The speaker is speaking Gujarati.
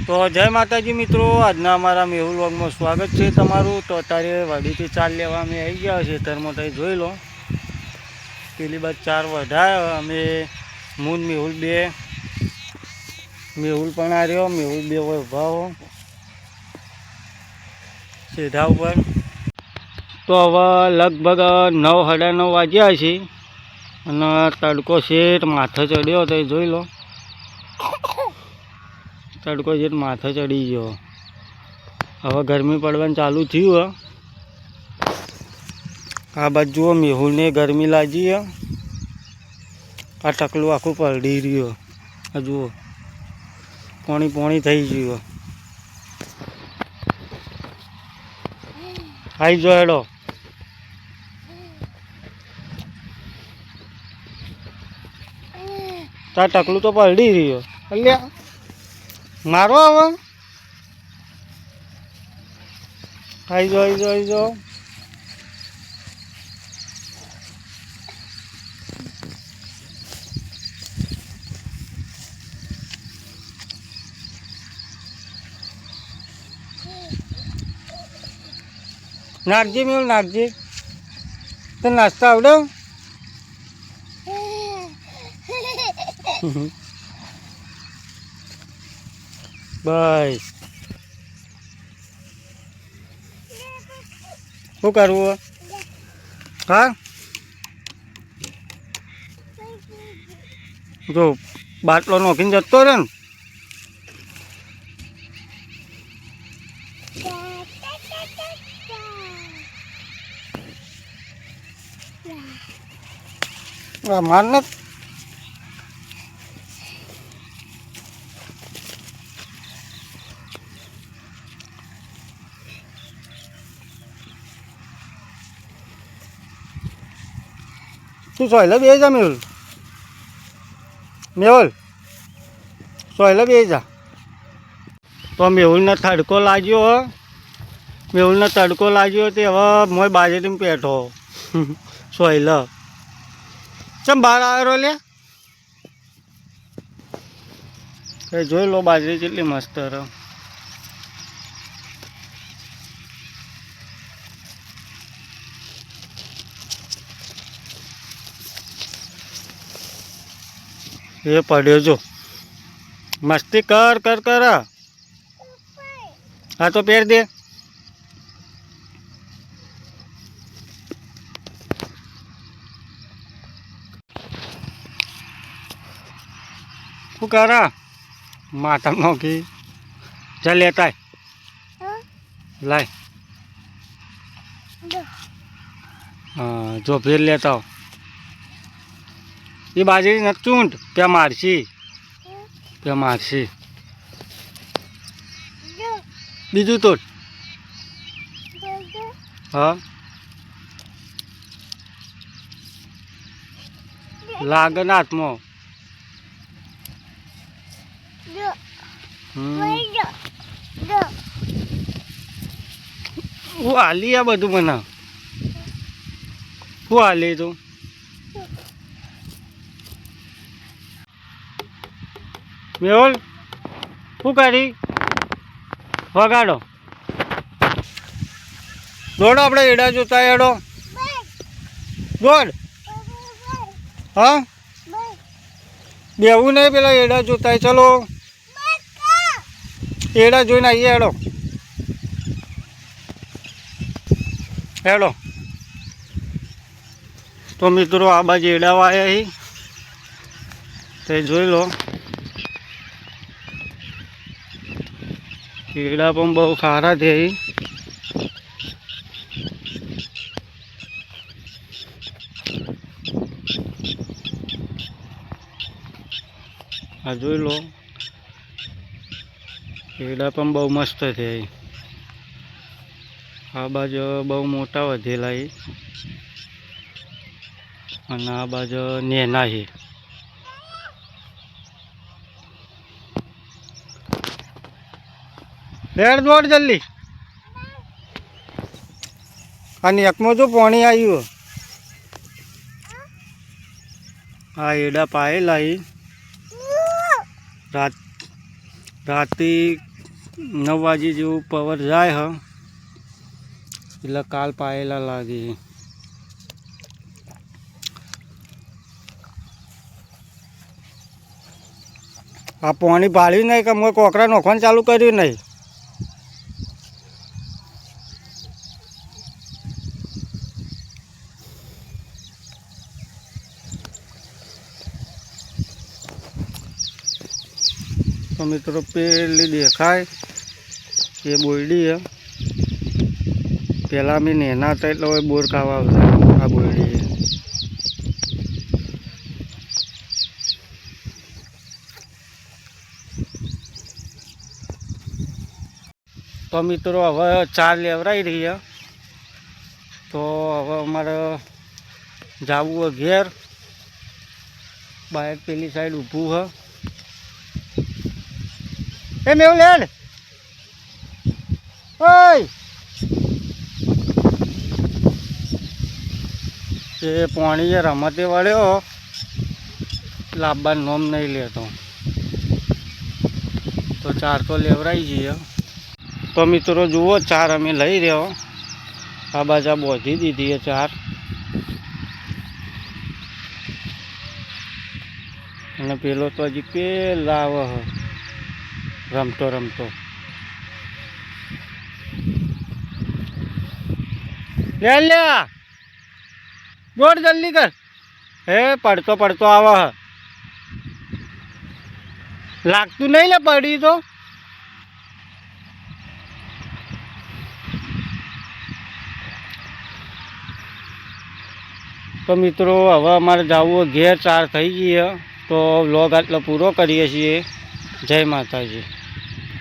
તો જય માતાજી મિત્રો, આજના અમારા મેહુલ વ્લોગમાં સ્વાગત છે તમારું। તો અત્યારે વાડીથી ચાર લેવા અમે આવી ગયા છે ખેતરમાં, તમે જોઈ લો પેલી બાદ ચાર વધારે અમે મૂન મેહુલ બે, મેહુલ પણ આ રહ્યો, મેહુલ બે હોય ઊભા હો સીધા ઉપર। તો હવે લગભગ 9:30 વાગ્યા છે અને તડકો શેઠ માથે ચડ્યો, તો જોઈ લો તડકો શેઠ માથે ચડી ગયો। હવે ગરમી પડવાનું ચાલુ થયું। આ બાજુ જુઓ મેહુલને ગરમી લાગી, આ ટકલું આખું પલળી રહ્યું, આ જુઓ પોણી પોણી થઈ ગયું। આવી જો હેડો, તાર ટકલું તો પલળી રહ્યો, અલ્યા મારો હવે આવી જો આવી જો આવી જો। નાખજે મેળ નાખજે, તો નાસ્તા આવડે? બસ શું કરવું? હા જો બાટલો નોખીને જતો રહે ને, માર ને તું સોયલે બે જા મેહુલ, મેહુલ સોયલે બે જા। તો મેહુલને તડકો લાગ્યો, મેહુલને તડકો લાગ્યો તે હવે મોય બાજરીમાં પેઠો સોયલે। ચમ બહાર આવ્યો લે, કઈ જોઈ લો બાજરી કેટલી મસ્ત રહે। એ પડ્યો જો, મસ્તી કર કર કર, હા તો પહેર દે। શું કરા માથા નોખી જા લેતા લાય, હા જો ફેર લેતા હો। એ બાજરી નથી ચૂંટ, ત્યાં મારશી, ત્યાં મારશી, બીજું તો હા લાગે ને હાથમાં। હું હાલી આ બધું મને શું હાલી તું? મેહુલ શું કરી વગાડો, દોડો આપણે એડા જોતા એડો દોડ। હા બેવું નહીં, પેલા એડા જોતા ચલો એડા જોઈને આવીએ હેડો હેડો। તો મિત્રો આ બાજુ એડા વાયા તે જોઈ લો, એડા પણ બહુ સારા છે। આ જોઈ લો એડા પણ બહુ મસ્ત છે। આ બાજુ બહુ મોટા વધેલા અને આ બાજુ નેના છે। રેડ દોડ જલ્દી, આ નેકમાં જો પાણી આવ્યું, આ એડા પાયેલા રાતે 9 વાગે જેવું પાવર જાય હ એટલે કાલ પાયેલા લાગે. આ પાણી ભાળ્યું નહીં કે મેં કોકરા નોખવાનું ચાલુ કર્યું નહીં. તો મિત્રો પેલી દેખાય એ બોયડી છે. પહેલાં અમે નેના હતા એટલે હવે બોર ખાવા આવતા. આ બોયડી છે. તો મિત્રો હવે ચાર લેવરાઈ રહી છે. તો હવે અમારે જવું હોય ઘેર. બાઇક પેલી સાઈડ ઊભું છે. એ મેવું લેડ ઓય એ પાણી એ રમતે વળ્યો લાવવાનું નોમ નહીં લેતો. તો ચાર તો લેવરાઈ જઈએ. તો મિત્રો જુઓ ચાર અમે લઈ રહ્યો. આ બાજા બોધી દીધી ચાર. અને પેલો તો હજી પેલા આવે રમતો રમતો. લે લે દોડ જલ્દી કર. હે પડતો પડતો આવે લાગતું નહીં લે પડી તો મિત્રો હવે અમારે જવું ઘેર. ચાર થઈ ગઈ તો વ્લોગ આટલો પૂરો કરીએ છીએ. જય માતાજી.